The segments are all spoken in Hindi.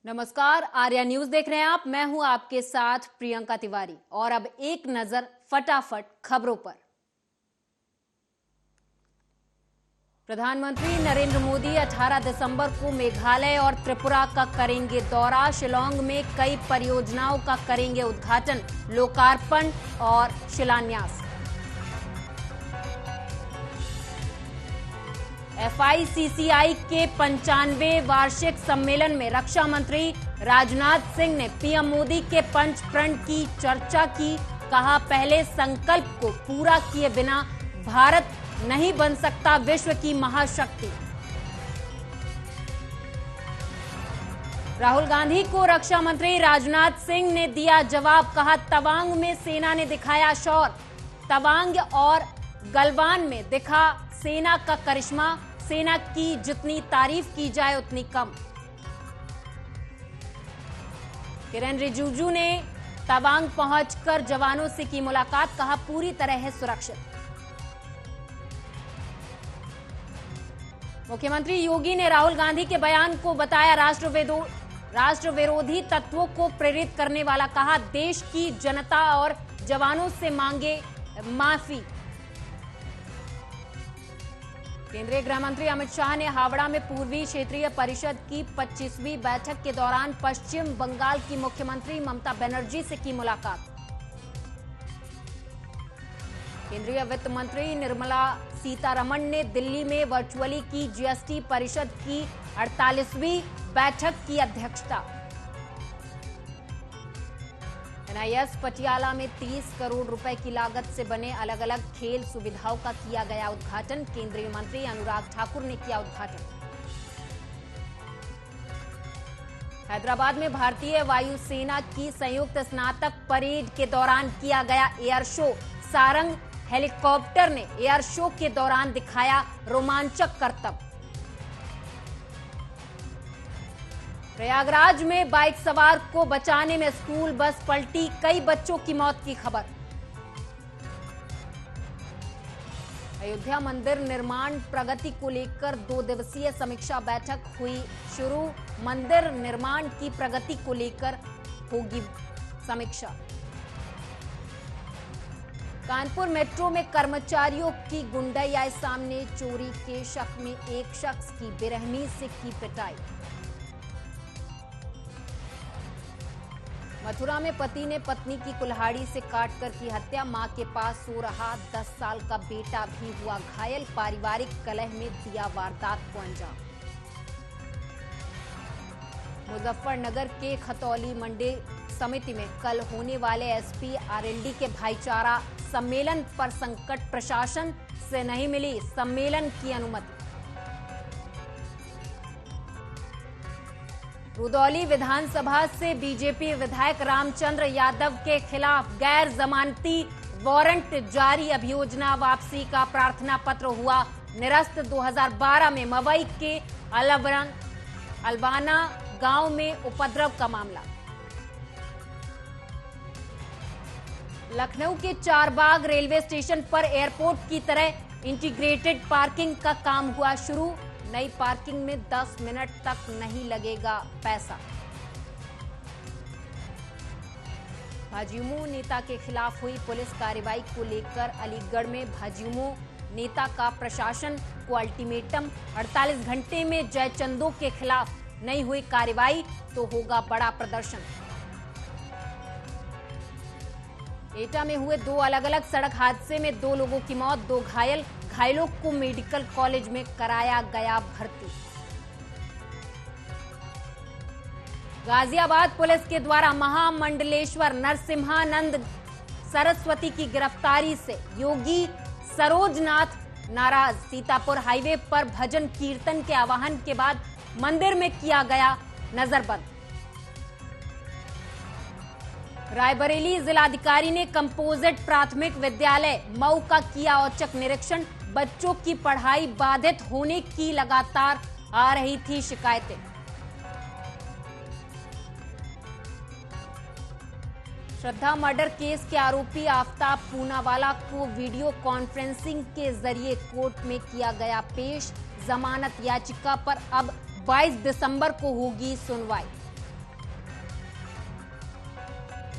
नमस्कार, आर्या न्यूज देख रहे हैं आप। मैं हूं आपके साथ प्रियंका तिवारी और अब एक नजर फटाफट खबरों पर। प्रधानमंत्री नरेंद्र मोदी 18 दिसंबर को मेघालय और त्रिपुरा का करेंगे दौरा। शिलांग में कई परियोजनाओं का करेंगे उद्घाटन, लोकार्पण और शिलान्यास। FICCI के 95वें वार्षिक सम्मेलन में रक्षा मंत्री राजनाथ सिंह ने पीएम मोदी के पंच प्रण की चर्चा की। कहा, पहले संकल्प को पूरा किए बिना भारत नहीं बन सकता विश्व की महाशक्ति। राहुल गांधी को रक्षा मंत्री राजनाथ सिंह ने दिया जवाब। कहा, तवांग में सेना ने दिखाया शौर। तवांग और गलवान में दिखा सेना का करिश्मा। सेना की जितनी तारीफ की जाए उतनी कम। किरेन रिजिजू ने तवांग पहुंचकर जवानों से की मुलाकात। कहा, पूरी तरह है सुरक्षित। मुख्यमंत्री योगी ने राहुल गांधी के बयान को बताया राष्ट्र विरोधी तत्वों को प्रेरित करने वाला। कहा, देश की जनता और जवानों से मांगे माफी। केंद्रीय गृह मंत्री अमित शाह ने हावड़ा में पूर्वी क्षेत्रीय परिषद की 25वीं बैठक के दौरान पश्चिम बंगाल की मुख्यमंत्री ममता बनर्जी से की मुलाकात। केंद्रीय वित्त मंत्री निर्मला सीतारमण ने दिल्ली में वर्चुअली की जीएसटी परिषद की 48वीं बैठक की अध्यक्षता। NIS पटियाला में 30 करोड़ रुपए की लागत से बने अलग अलग खेल सुविधाओं का किया गया उद्घाटन। केंद्रीय मंत्री अनुराग ठाकुर ने किया उद्घाटन। हैदराबाद में भारतीय वायुसेना की संयुक्त स्नातक परेड के दौरान किया गया एयर शो। सारंग हेलीकॉप्टर ने एयर शो के दौरान दिखाया रोमांचक करतब। प्रयागराज में बाइक सवार को बचाने में स्कूल बस पलटी, कई बच्चों की मौत की खबर। अयोध्या मंदिर निर्माण प्रगति को लेकर 2 दिवसीय समीक्षा बैठक हुई शुरू। मंदिर निर्माण की प्रगति को लेकर होगी समीक्षा। कानपुर मेट्रो में कर्मचारियों की गुंडाई आए सामने। चोरी के शक में एक शख्स की बेरहमी से की पिटाई। मथुरा में पति ने पत्नी की कुल्हाड़ी से काटकर की हत्या। मां के पास सो रहा 10 साल का बेटा भी हुआ घायल। पारिवारिक कलह में दिया वारदात को अंजाम। मुजफ्फरनगर के खतौली मंडी समिति में कल होने वाले SP RLD के भाईचारा सम्मेलन पर संकट प्रशासन से नहीं मिली सम्मेलन की अनुमति। रुदौली विधानसभा से बीजेपी विधायक रामचंद्र यादव के खिलाफ गैर जमानती वारंट जारी। अभियोजना वापसी का प्रार्थना पत्र हुआ निरस्त। 2012 में मवई के अलवाना गांव में उपद्रव का मामला। लखनऊ के चारबाग रेलवे स्टेशन पर एयरपोर्ट की तरह इंटीग्रेटेड पार्किंग का काम हुआ शुरू। नई पार्किंग में 10 मिनट तक नहीं लगेगा पैसा। भाजयुमो नेता के खिलाफ हुई पुलिस कार्रवाई को लेकर अलीगढ़ में भाजयुमो नेता का प्रशासन को अल्टीमेटम। 48 घंटे में जयचंदो के खिलाफ नहीं हुई कार्रवाई तो होगा बड़ा प्रदर्शन। एटा में हुए 2 अलग अलग सड़क हादसे में 2 लोगों की मौत, 2 घायल। घायलों को मेडिकल कॉलेज में कराया गया भर्ती। गाजियाबाद पुलिस के द्वारा महामंडलेश्वर नरसिम्हानंद सरस्वती की गिरफ्तारी से योगी सरोजनाथ नाराज। सीतापुर हाईवे पर भजन कीर्तन के आह्वान के बाद मंदिर में किया गया नजरबंद। रायबरेली जिलाधिकारी ने कंपोजिट प्राथमिक विद्यालय मऊ का किया औचक निरीक्षण। बच्चों की पढ़ाई बाधित होने की लगातार आ रही थी शिकायतें। श्रद्धा मर्डर केस के आरोपी आफताब पूनावाला को वीडियो कॉन्फ्रेंसिंग के जरिए कोर्ट में किया गया पेश। जमानत याचिका पर अब 22 दिसंबर को होगी सुनवाई।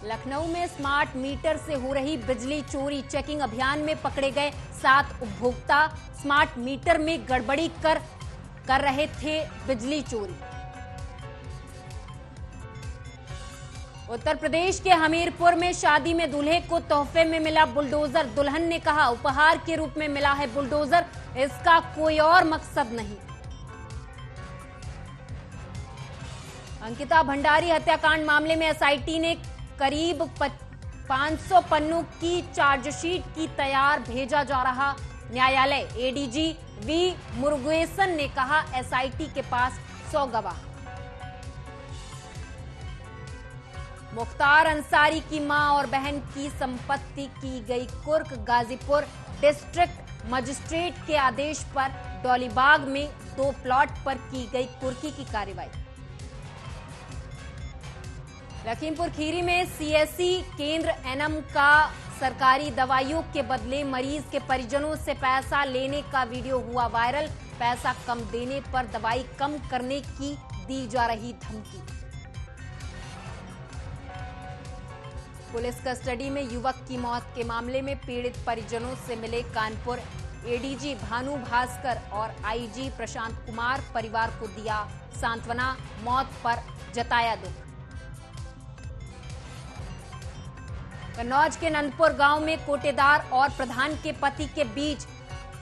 लखनऊ में स्मार्ट मीटर से हो रही बिजली चोरी, चेकिंग अभियान में पकड़े गए 7 उपभोक्ता स्मार्ट मीटर में गड़बड़ी कर रहे थे बिजली चोरी। उत्तर प्रदेश के हमीरपुर में शादी में दूल्हे को तोहफे में मिला बुलडोजर। दुल्हन ने कहा उपहार के रूप में मिला है बुलडोजर, इसका कोई और मकसद नहीं। अंकिता भंडारी हत्याकांड मामले में एसआईटी ने करीब 500 पन्नों की चार्जशीट की तैयार भेजा जा रहा न्यायालय। एडीजी वी मुरुगेसन ने कहा एसआईटी के पास 100 गवाह। मुख्तार अंसारी की मां और बहन की संपत्ति की गई कुर्क। गाजीपुर डिस्ट्रिक्ट मजिस्ट्रेट के आदेश पर डॉलीबाग में 2 प्लॉट पर की गई कुर्की की कार्रवाई। लखीमपुर खीरी में सीएससी केंद्र एनएम का सरकारी दवाइयों के बदले मरीज के परिजनों से पैसा लेने का वीडियो हुआ वायरल। पैसा कम देने पर दवाई कम करने की दी जा रही धमकी। पुलिस कस्टडी में युवक की मौत के मामले में पीड़ित परिजनों से मिले कानपुर एडीजी भानु भास्कर और आईजी प्रशांत कुमार। परिवार को दिया सांत्वना, मौत पर जताया दुख। कन्नौज के नंदपुर गांव में कोटेदार और प्रधान के पति के बीच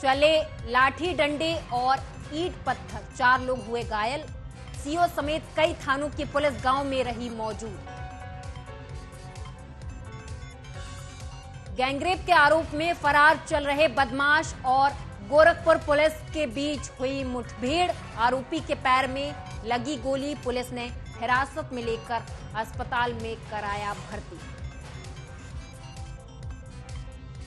चले लाठी डंडे और ईंट पत्थर, 4 लोग हुए घायल। सीओ समेत कई थानों की पुलिस गांव में रही मौजूद। गैंगरेप के आरोप में फरार चल रहे बदमाश और गोरखपुर पुलिस के बीच हुई मुठभेड़। आरोपी के पैर में लगी गोली, पुलिस ने हिरासत में लेकर अस्पताल में कराया भर्ती।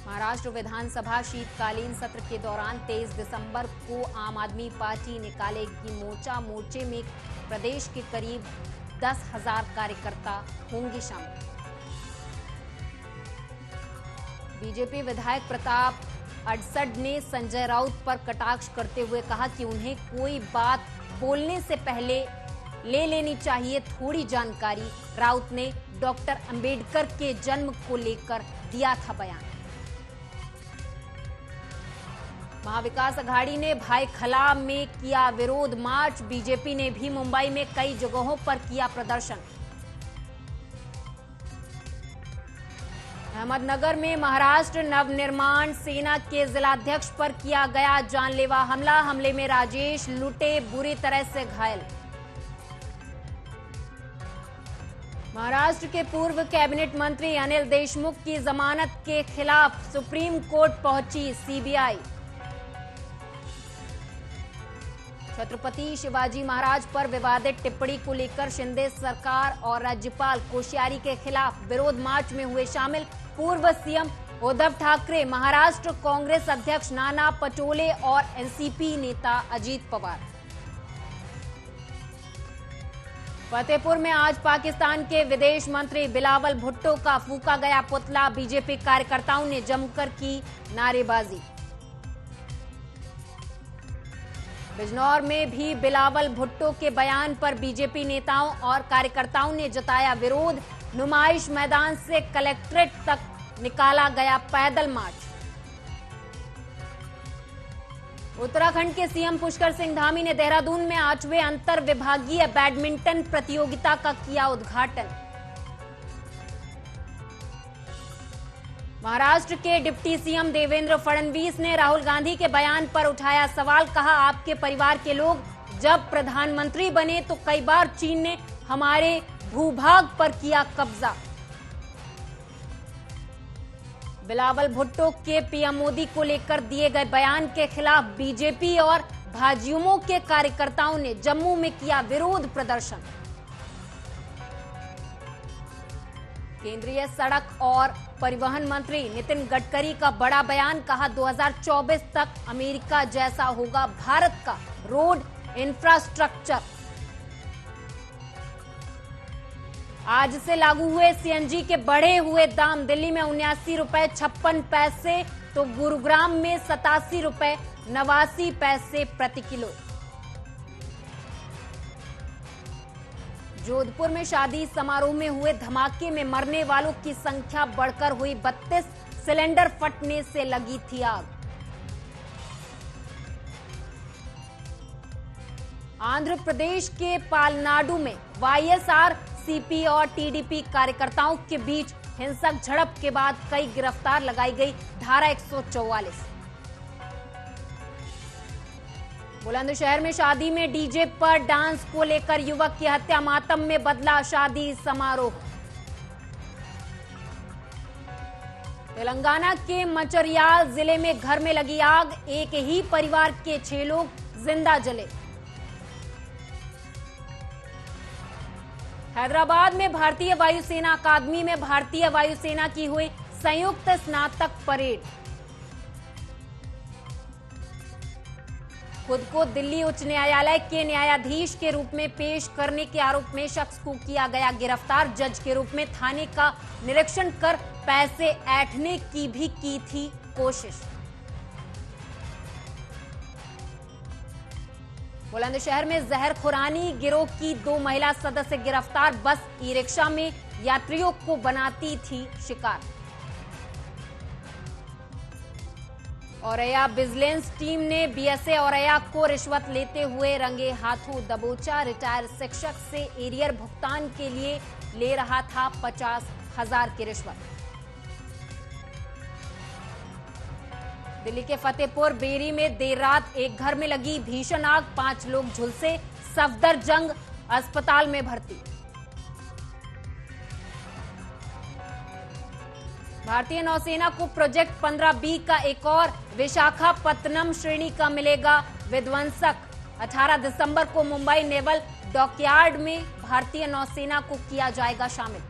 महाराष्ट्र विधानसभा शीतकालीन सत्र के दौरान 23 दिसंबर को आम आदमी पार्टी निकालेगी मोर्चा। मोर्चे में प्रदेश के करीब 10,000 कार्यकर्ता होंगे शामिल। बीजेपी विधायक प्रताप अडसड ने संजय राउत पर कटाक्ष करते हुए कहा कि उन्हें कोई बात बोलने से पहले ले लेनी चाहिए थोड़ी जानकारी। राउत ने डॉक्टर अंबेडकर के जन्म को लेकर दिया था बयान। महाविकास अघाड़ी ने भाईखला में किया विरोध मार्च। बीजेपी ने भी मुंबई में कई जगहों पर किया प्रदर्शन। अहमदनगर में महाराष्ट्र नवनिर्माण सेना के जिलाध्यक्ष पर किया गया जानलेवा हमला। हमले में राजेश लुटे बुरी तरह से घायल। महाराष्ट्र के पूर्व कैबिनेट मंत्री अनिल देशमुख की जमानत के खिलाफ सुप्रीम कोर्ट पहुंची सीबीआई। छत्रपति शिवाजी महाराज पर विवादित टिप्पणी को लेकर शिंदे सरकार और राज्यपाल कोश्यारी के खिलाफ विरोध मार्च में हुए शामिल पूर्व सीएम उद्धव ठाकरे, महाराष्ट्र कांग्रेस अध्यक्ष नाना पटोले और एनसीपी नेता अजीत पवार। फतेहपुर में आज पाकिस्तान के विदेश मंत्री बिलावल भुट्टो का फूका गया पुतला। बीजेपी कार्यकर्ताओं ने जमकर की नारेबाजी। बिजनौर में भी बिलावल भुट्टो के बयान पर बीजेपी नेताओं और कार्यकर्ताओं ने जताया विरोध। नुमाइश मैदान से कलेक्ट्रेट तक निकाला गया पैदल मार्च। उत्तराखंड के सीएम पुष्कर सिंह धामी ने देहरादून में 8वें अंतर विभागीय बैडमिंटन प्रतियोगिता का किया उद्घाटन। महाराष्ट्र के डिप्टी सीएम देवेंद्र फडणवीस ने राहुल गांधी के बयान पर उठाया सवाल। कहा आपके परिवार के लोग जब प्रधानमंत्री बने तो कई बार चीन ने हमारे भूभाग पर किया कब्जा। बिलावल भुट्टो के पीएम मोदी को लेकर दिए गए बयान के खिलाफ बीजेपी और भाजयुमो के कार्यकर्ताओं ने जम्मू में किया विरोध प्रदर्शन। केंद्रीय सड़क और परिवहन मंत्री नितिन गडकरी का बड़ा बयान। कहा 2024 तक अमेरिका जैसा होगा भारत का रोड इंफ्रास्ट्रक्चर। आज से लागू हुए सीएनजी के बढ़े हुए दाम। दिल्ली में 79 रुपए 56 पैसे तो गुरुग्राम में 87 रुपए 89 पैसे प्रति किलो। जोधपुर में शादी समारोह में हुए धमाके में मरने वालों की संख्या बढ़कर हुई 32, सिलेंडर फटने से लगी थी आग। आंध्र प्रदेश के पालनाडु में वाईएसआर, सीपी और टीडीपी कार्यकर्ताओं के बीच हिंसक झड़प के बाद कई गिरफ्तार लगाई गई धारा 144। बुलंदशहर में शादी में डीजे पर डांस को लेकर युवक की हत्या, मातम में बदला शादी समारोह। तेलंगाना के मंचिर्याल जिले में घर में लगी आग, एक ही परिवार के 6 लोग जिंदा जले। हैदराबाद में भारतीय वायुसेना अकादमी में भारतीय वायुसेना की हुई संयुक्त स्नातक परेड। खुद को दिल्ली उच्च न्यायालय के न्यायाधीश के रूप में पेश करने के आरोप में शख्स को किया गया गिरफ्तार, जज के रूप में थाने का निरीक्षण कर पैसे ऐंठने की भी की थी कोशिश। बुलंदशहर में जहरखुरानी गिरोह की 2 महिला सदस्य गिरफ्तार, बस ई रिक्शा में यात्रियों को बनाती थी शिकार। औरैया विजिलेंस टीम ने बीएसए औरैया को रिश्वत लेते हुए रंगे हाथों दबोचा, रिटायर्ड शिक्षक से एरियर भुगतान के लिए ले रहा था 50,000 की रिश्वत। दिल्ली के फतेहपुर बेरी में देर रात एक घर में लगी भीषण आग, 5 लोग झुलसे, सफदरजंग अस्पताल में भर्ती। भारतीय नौसेना को प्रोजेक्ट 15B का एक और विशाखापत्तनम श्रेणी का मिलेगा विध्वंसक। 18 दिसंबर को मुंबई नेवल डॉकयार्ड में भारतीय नौसेना को किया जाएगा शामिल।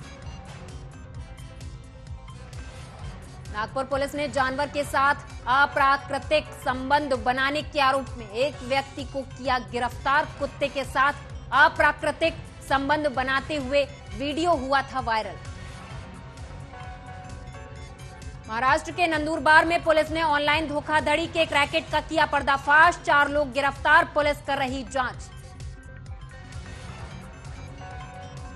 नागपुर पुलिस ने जानवर के साथ अप्राकृतिक संबंध बनाने के आरोप में एक व्यक्ति को किया गिरफ्तार। कुत्ते के साथ अप्राकृतिक संबंध बनाते हुए वीडियो हुआ था वायरल। महाराष्ट्र के नंदुरबार में पुलिस ने ऑनलाइन धोखाधड़ी के एक रैकेट का किया पर्दाफाश, 4 लोग गिरफ्तार, पुलिस कर रही जांच।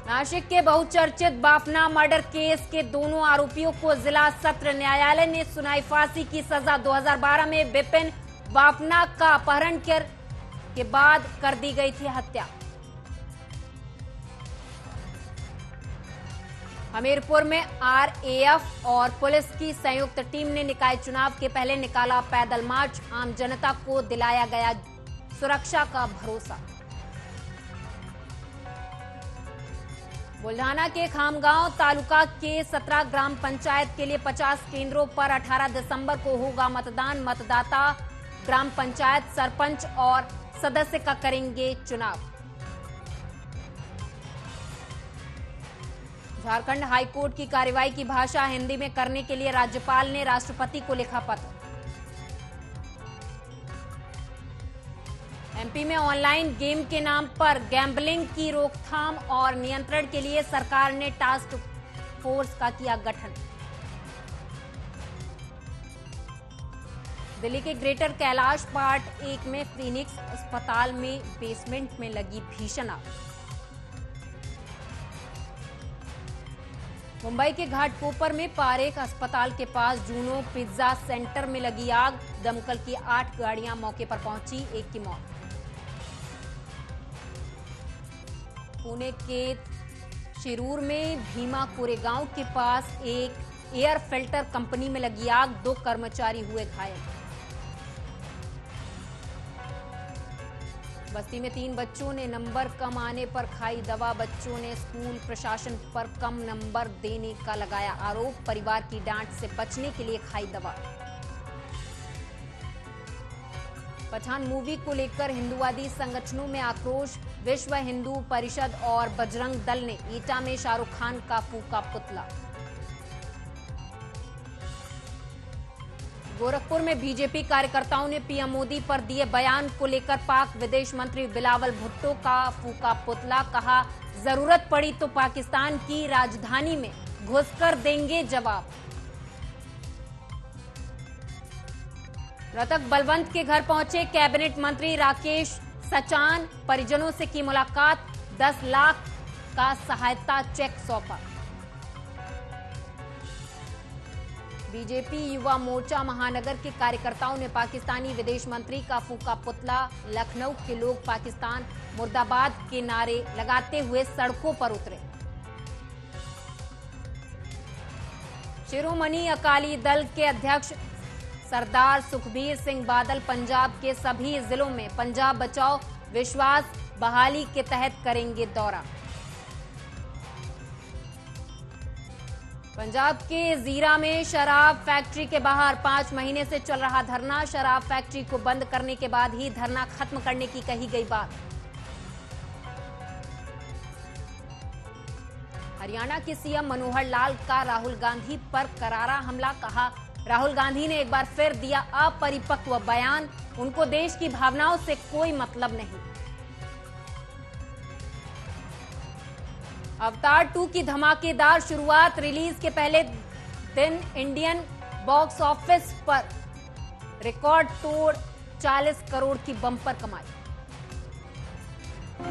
नासिक के बहुचर्चित बाफना मर्डर केस के दोनों आरोपियों को जिला सत्र न्यायालय ने सुनाई फांसी की सजा। 2012 में विपिन बाफना का अपहरण के बाद कर दी गई थी हत्या। हमीरपुर में आरएएफ और पुलिस की संयुक्त टीम ने निकाय चुनाव के पहले निकाला पैदल मार्च, आम जनता को दिलाया गया सुरक्षा का भरोसा। बुल्ढाना के खामगांव तालुका के 17 ग्राम पंचायत के लिए 50 केंद्रों पर 18 दिसंबर को होगा मतदान। मतदाता ग्राम पंचायत सरपंच और सदस्य का करेंगे चुनाव। झारखंड हाईकोर्ट की कार्रवाई की भाषा हिंदी में करने के लिए राज्यपाल ने राष्ट्रपति को लिखा पत्र। एमपी में ऑनलाइन गेम के नाम पर गैम्बलिंग की रोकथाम और नियंत्रण के लिए सरकार ने टास्क फोर्स का किया गठन। दिल्ली के ग्रेटर कैलाश पार्ट 1 में फिनिक्स अस्पताल में बेसमेंट में लगी भीषण आग। मुंबई के घाटकोपर में पारेख अस्पताल के पास जूनो पिज्जा सेंटर में लगी आग, दमकल की 8 गाड़ियां मौके पर पहुंची, एक की मौत। पुणे के शिरूर में भीमा कोरेगांव के पास एक एयर फिल्टर कंपनी में लगी आग, 2 कर्मचारी हुए घायल। बस्ती में 3 बच्चों ने नंबर कम आने पर खाई दवा, बच्चों ने स्कूल प्रशासन पर कम नंबर देने का लगाया आरोप, परिवार की डांट से बचने के लिए खाई दवा। पठान मूवी को लेकर हिंदूवादी संगठनों में आक्रोश, विश्व हिंदू परिषद और बजरंग दल ने ईटा में शाहरुख खान का फूका पुतला। गोरखपुर में बीजेपी कार्यकर्ताओं ने पीएम मोदी पर दिए बयान को लेकर पाक विदेश मंत्री बिलावल भुट्टो का फूका पुतला, कहा जरूरत पड़ी तो पाकिस्तान की राजधानी में घुसकर देंगे जवाब। मृतक बलवंत के घर पहुंचे कैबिनेट मंत्री राकेश सचान, परिजनों से की मुलाकात, 10 लाख का सहायता चेक सौंपा। बीजेपी युवा मोर्चा महानगर के कार्यकर्ताओं ने पाकिस्तानी विदेश मंत्री का फूंका पुतला। लखनऊ के लोग पाकिस्तान मुर्दाबाद के नारे लगाते हुए सड़कों पर उतरे। शिरोमणि अकाली दल के अध्यक्ष सरदार सुखबीर सिंह बादल पंजाब के सभी जिलों में पंजाब बचाओ विश्वास बहाली के तहत करेंगे दौरा। पंजाब के जीरा में शराब फैक्ट्री के बाहर 5 महीने से चल रहा धरना। शराब फैक्ट्री को बंद करने के बाद ही धरना खत्म करने की कही गई बात। हरियाणा के सीएम मनोहर लाल का राहुल गांधी पर करारा हमला। कहा, राहुल गांधी ने एक बार फिर दिया अपरिपक्व बयान, उनको देश की भावनाओं से कोई मतलब नहीं। अवतार 2 की धमाकेदार शुरुआत। रिलीज के पहले दिन इंडियन बॉक्स ऑफिस पर रिकॉर्ड तोड़ 40 करोड़ की बम्पर कमाई।